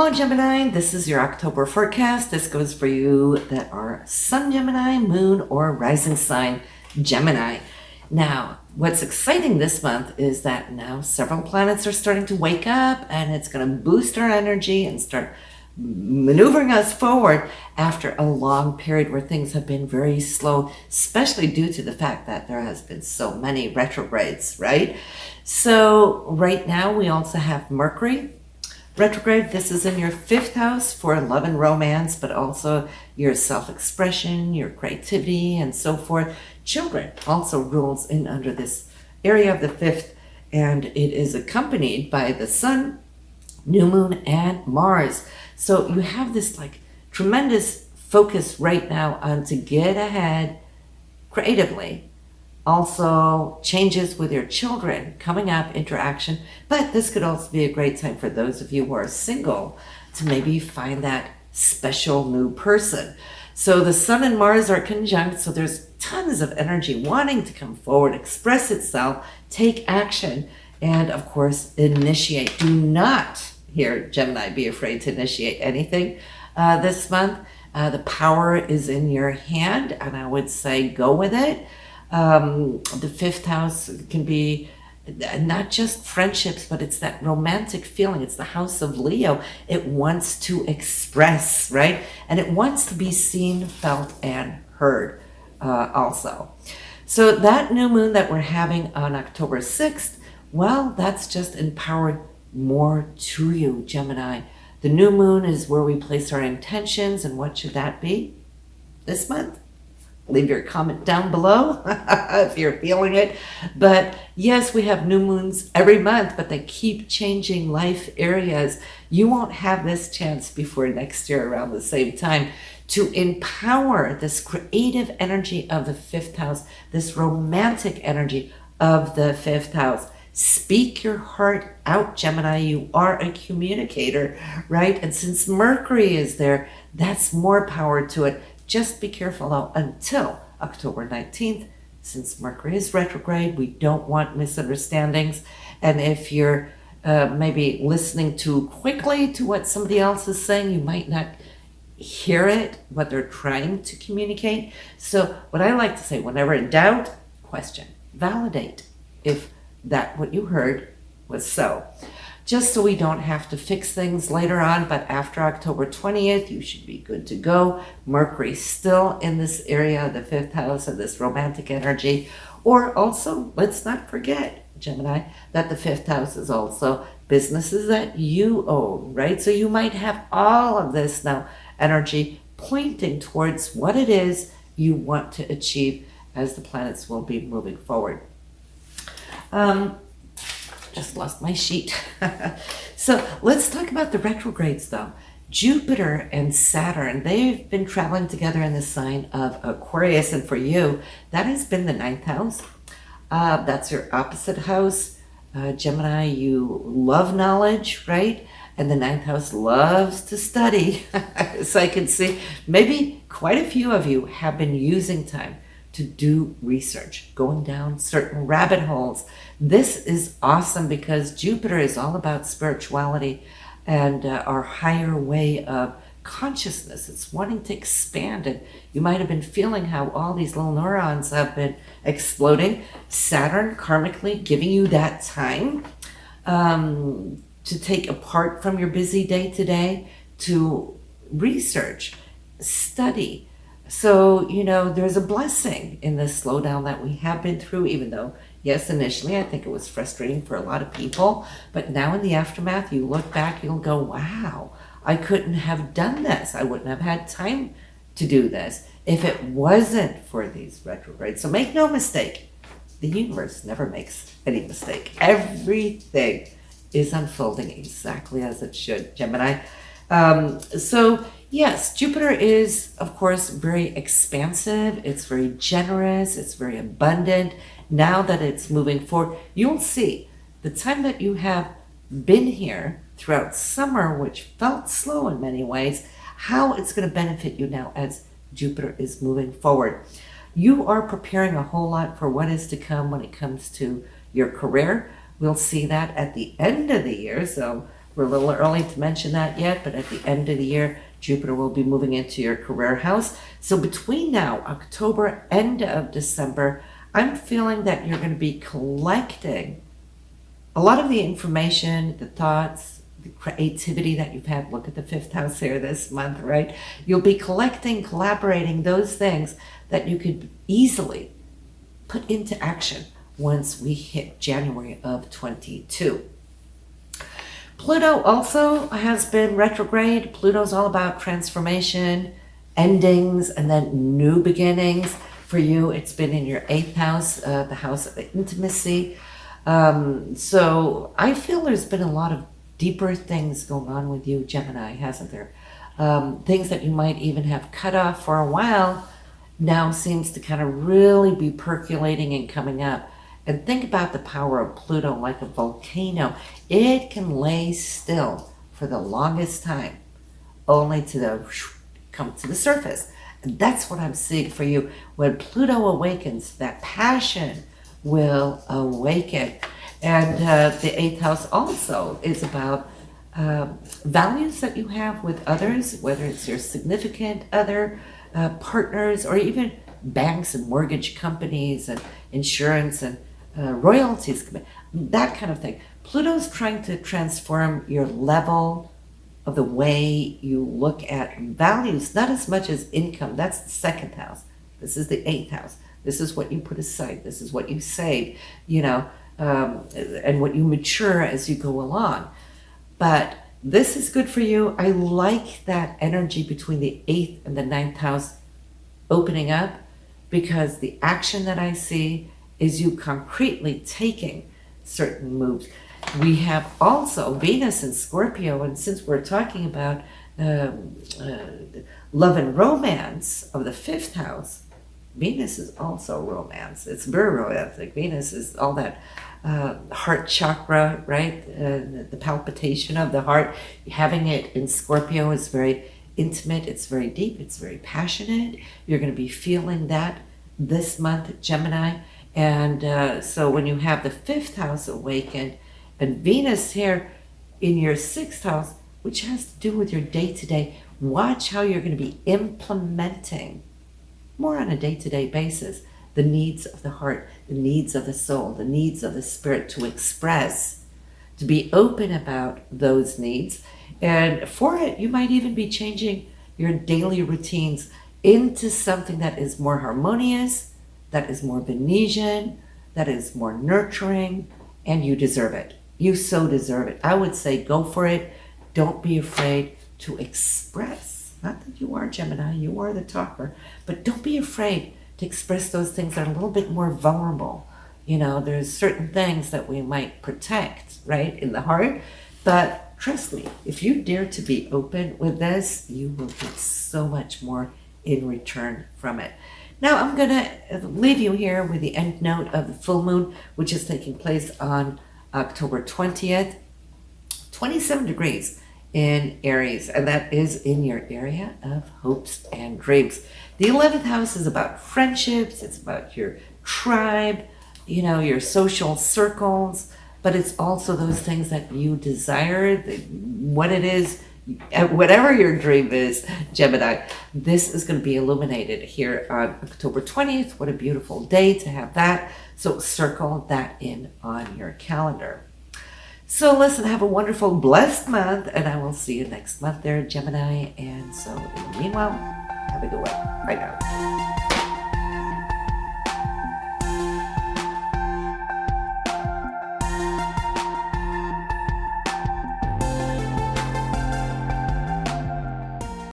Hello, Gemini. This is your October forecast. This goes for you that are Sun Gemini, Moon, or Rising sign Gemini. Now, what's exciting this month is that now several planets are starting to wake up, and it's going to boost our energy and start maneuvering us forward after a long period where things have been very slow, especially due to the fact that there has been so many retrogrades, right? So right now we also have Mercury retrograde. This is in your fifth house for love and romance, but also your self-expression, your creativity, and so forth. Children also rules in under this area of the fifth, and it is accompanied by the sun, new moon, and Mars. So you have this like tremendous focus right now on to get ahead creatively. Also changes with your children coming up, interaction, but this could also be a great time for those of you who are single to maybe find that special new person. So the sun and Mars are conjunct, so there's tons of energy wanting to come forward, express itself, take action, and of course initiate. Do not, here Gemini, be afraid to initiate anything this month. The power is in your hand, and I would say go with it. The fifth house can be not just friendships, but it's that romantic feeling. It's the house of Leo. It wants to express, right? And it wants to be seen, felt, and heard also. So that new moon that we're having on October 6th, well, that's just empowered more to you, Gemini. The new moon is where we place our intentions, and what should that be this month? Leave your comment down below if you're feeling it. But yes, we have new moons every month, but they keep changing life areas. You won't have this chance before next year around the same time to empower this creative energy of the fifth house, this romantic energy of the fifth house. Speak your heart out, Gemini. You are a communicator, right? And since Mercury is there, that's more power to it. Just be careful though until October 19th, since Mercury is retrograde. We don't want misunderstandings. And if you're maybe listening too quickly to what somebody else is saying, you might not hear it, what they're trying to communicate. So what I like to say, whenever in doubt, question, validate if that what you heard was so. Just so we don't have to fix things later on, but after October 20th, you should be good to go. Mercury's still in this area of the fifth house of this romantic energy. Or also, let's not forget, Gemini, that the fifth house is also businesses that you own, right? So you might have all of this now energy pointing towards what it is you want to achieve as the planets will be moving forward. Just lost my sheet. So let's talk about the retrogrades though. Jupiter and Saturn, they've been traveling together in the sign of Aquarius, and for you, that has been the ninth house. That's your opposite house. Gemini, you love knowledge, right? And the ninth house loves to study. So I can see maybe quite a few of you have been using time to do research, going down certain rabbit holes. This is awesome because Jupiter is all about spirituality and our higher way of consciousness. It's wanting to expand, and you might have been feeling how all these little neurons have been exploding. Saturn karmically giving you that time to take apart from your busy day to day to research, study. So, you know, there's a blessing in this slowdown that we have been through, even though, yes, initially I think it was frustrating for a lot of people. But now in the aftermath, you look back, you'll go, wow, I couldn't have done this. I wouldn't have had time to do this if it wasn't for these retrogrades. So make no mistake, the universe never makes any mistake. Everything is unfolding exactly as it should, Gemini. So yes, Jupiter is, of course, very expansive. It's very generous. It's very abundant. Now that it's moving forward, you'll see the time that you have been here throughout summer, which felt slow in many ways, how it's going to benefit you now as Jupiter is moving forward. You are preparing a whole lot for what is to come when it comes to your career. We'll see that at the end of the year. So We're a little early to mention that yet, but at the end of the year, Jupiter will be moving into your career house. So between now, October, end of December, I'm feeling that you're going to be collecting a lot of the information, the thoughts, the creativity that you've had. Look at the fifth house here this month, right? You'll be collecting, collaborating those things that you could easily put into action once we hit January of 22. Pluto also has been retrograde. Pluto's all about transformation, endings, and then new beginnings. For you, it's been in your 8th house, the house of intimacy. So I feel there's been a lot of deeper things going on with you, Gemini, hasn't there? Things that you might even have cut off for a while now seems to kind of really be percolating and coming up. And think about the power of Pluto like a volcano. It can lay still for the longest time, only to come to the surface. And that's what I'm seeing for you. When Pluto awakens, that passion will awaken. And the 8th house also is about values that you have with others, whether it's your significant other, partners, or even banks and mortgage companies and insurance and royalties, that kind of thing. Pluto's trying to transform your level of the way you look at values, not as much as income. That's the 2nd house. This is the 8th house. This is what you put aside. This is what you save, and what you mature as you go along. But this is good for you. I like that energy between the 8th and the 9th house opening up, because the action that I see is you concretely taking certain moves. We have also Venus in Scorpio, and since we're talking about love and romance of the 5th house, Venus is also romance. It's very romantic. Venus is all that heart chakra, right? The palpitation of the heart. Having it in Scorpio is very intimate. It's very deep. It's very passionate. You're going to be feeling that this month, Gemini. And so when you have the 5th house awakened and Venus here in your 6th house, which has to do with your day-to-day, watch how you're going to be implementing more on a day-to-day basis the needs of the heart, the needs of the soul, the needs of the spirit to express, to be open about those needs. And for it, you might even be changing your daily routines into something that is more harmonious, that is more Venetian, that is more nurturing, and you deserve it. You so deserve it. I would say go for it. Don't be afraid to express. Not that you are Gemini, you are the talker, but don't be afraid to express those things that are a little bit more vulnerable. There's certain things that we might protect, right, in the heart, but trust me, if you dare to be open with this, you will get so much more in return from it. Now I'm going to leave you here with the end note of the full moon, which is taking place on October 20th, 27 degrees in Aries, and that is in your area of hopes and dreams. The 11th house is about friendships, it's about your tribe, your social circles, but it's also those things that you desire, what it is, whatever your dream is, Gemini. This is going to be illuminated here on October 20th. What a beautiful day to have that. So circle that in on your calendar. So listen, have a wonderful, blessed month, and I will see you next month there, Gemini. And so in the meanwhile, have a good one. Bye now.